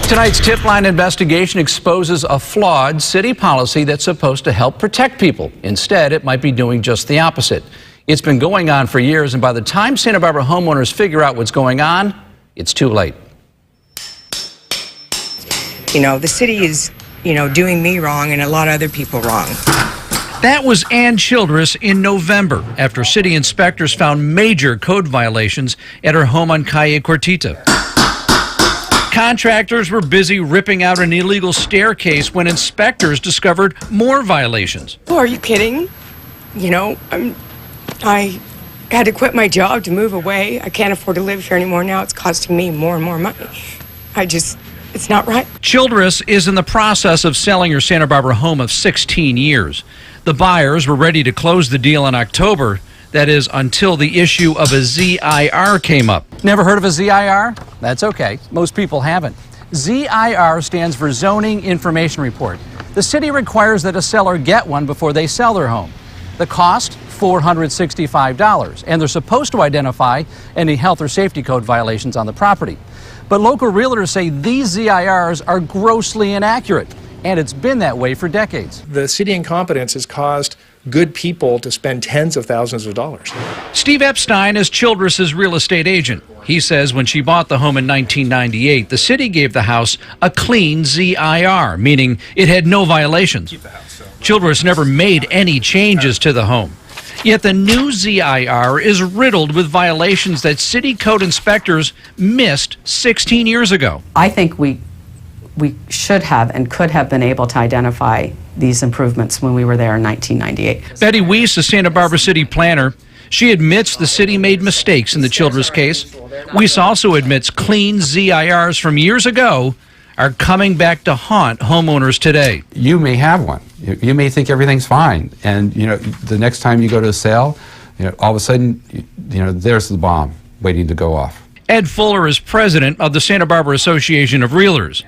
Tonight's Tipline investigation exposes a flawed city policy that's supposed to help protect people. Instead, it might be doing just the opposite. It's been going on for years, and by the time Santa Barbara homeowners figure out what's going on, it's too late. You know, the city is, doing me wrong and a lot of other people wrong. That was Ann Childress in November after city inspectors found major code violations at her home on Calle Cortita. Contractors were busy ripping out an illegal staircase when inspectors discovered more violations. Oh, are you kidding? I had to quit my job to move away. I can't afford to live here anymore now. It's costing me more and more money. It's not right. Childress is in the process of selling her Santa Barbara home of 16 years. The buyers were ready to close the deal in October. That is, until the issue of a ZIR came up. Never heard of a ZIR? That's okay. Most people haven't. ZIR stands for Zoning Information Report. The city requires that a seller get one before they sell their home. The cost, $465, and they're supposed to identify any health or safety code violations on the property. But local realtors say these ZIRs are grossly inaccurate, and it's been that way for decades. The city incompetence has caused good people to spend tens of thousands of dollars. Steve Epstein is Childress's real estate agent. He says when she bought the home in 1998, the city gave the house a clean ZIR, meaning it had no violations. Childress never made any changes to the home. Yet the new ZIR is riddled with violations that city code inspectors missed 16 years ago. I think we should have and could have been able to identify these improvements when we were there in 1998. Betty Weiss, a Santa Barbara city planner, she admits the city made mistakes in the Childress case. Weiss also admits clean ZIRs from years ago are coming back to haunt homeowners today. You may have one. You may think everything's fine, and the next time you go to a sale, all of a sudden, there's the bomb waiting to go off. Ed Fuller is president of the Santa Barbara Association of Realtors.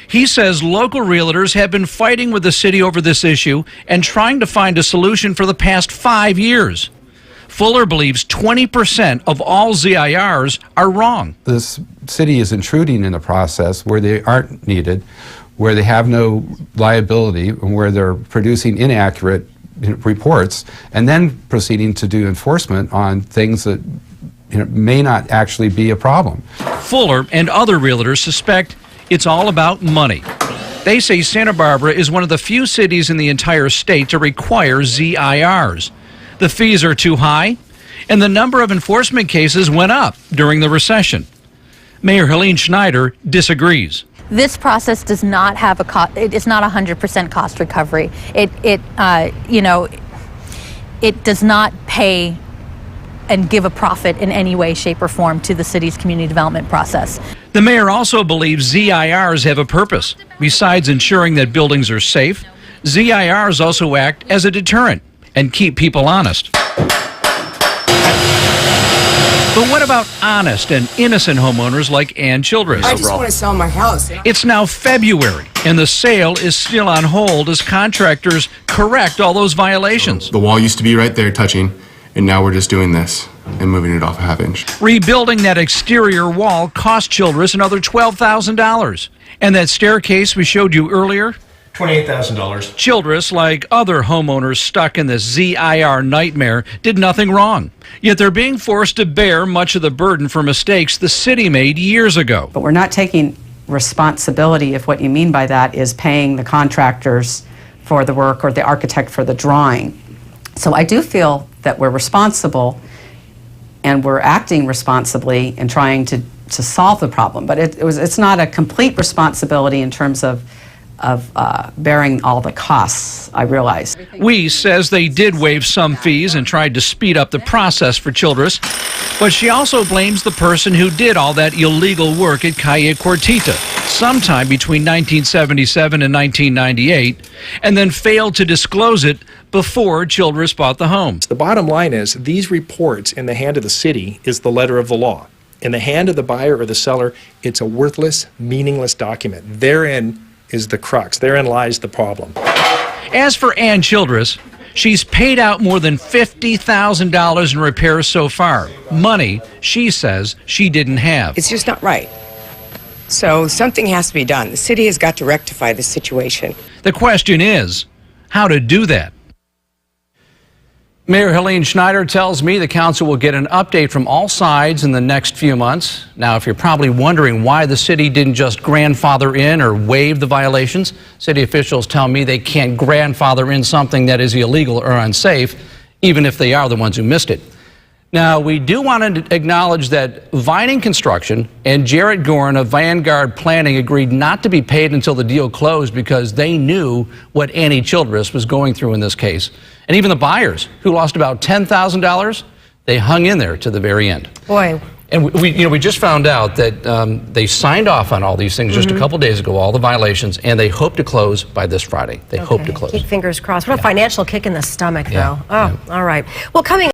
He says local realtors have been fighting with the city over this issue and trying to find a solution for the past 5 years. Fuller believes 20% of all ZIRs are wrong. This city is intruding in a process where they aren't needed, where they have no liability, and where they're producing inaccurate reports, and then proceeding to do enforcement on things that may not actually be a problem. Fuller and other realtors suspect it's all about money. They say Santa Barbara is one of the few cities in the entire state to require ZIRs. The fees are too high, and the number of enforcement cases went up during the recession. Mayor Helene Schneider disagrees. This process does not have it's not 100% cost recovery. It does not pay and give a profit in any way, shape, or form to the city's community development process. The mayor also believes ZIRs have a purpose. Besides ensuring that buildings are safe, ZIRs also act as a deterrent and keep people honest. But what about honest and innocent homeowners like Ann Childress? I just want to sell my house. It's now February, and the sale is still on hold as contractors correct all those violations. The wall used to be right there touching, and now we're just doing this and moving it off a half inch. Rebuilding that exterior wall cost Childress another $12,000. And that staircase we showed you earlier? $28,000. Childress, like other homeowners stuck in this ZIR nightmare, did nothing wrong. Yet they're being forced to bear much of the burden for mistakes the city made years ago. But we're not taking responsibility if what you mean by that is paying the contractors for the work or the architect for the drawing. So I do feel that we're responsible and we're acting responsibly in trying to solve the problem. But it's not a complete responsibility in terms of bearing all the costs, I realize. Weiss says they did waive some fees and tried to speed up the process for Childress, but she also blames the person who did all that illegal work at Calle Cortita sometime between 1977 and 1998, and then failed to disclose it before Childress bought the home. The bottom line is these reports in the hand of the city is the letter of the law. In the hand of the buyer or the seller, it's a worthless, meaningless document. Therein is the crux. Therein lies the problem. As for Ann Childress, she's paid out more than $50,000 in repairs so far. Money she says she didn't have. It's just not right. So something has to be done. The city has got to rectify the situation. The question is, how to do that? Mayor Helene Schneider tells me the council will get an update from all sides in the next few months. Now, if you're probably wondering why the city didn't just grandfather in or waive the violations, city officials tell me they can't grandfather in something that is illegal or unsafe, even if they are the ones who missed it. Now, we do want to acknowledge that Vining Construction and Jarrett Gorin of Vanguard Planning agreed not to be paid until the deal closed because they knew what Annie Childress was going through in this case. And even the buyers, who lost about $10,000, they hung in there to the very end. Boy. And we just found out that they signed off on all these things just a couple days ago, all the violations, and they hope to close by this Friday. They hope to close. Keep fingers crossed. What a financial kick in the stomach, though. Yeah. Oh, all right. Well, coming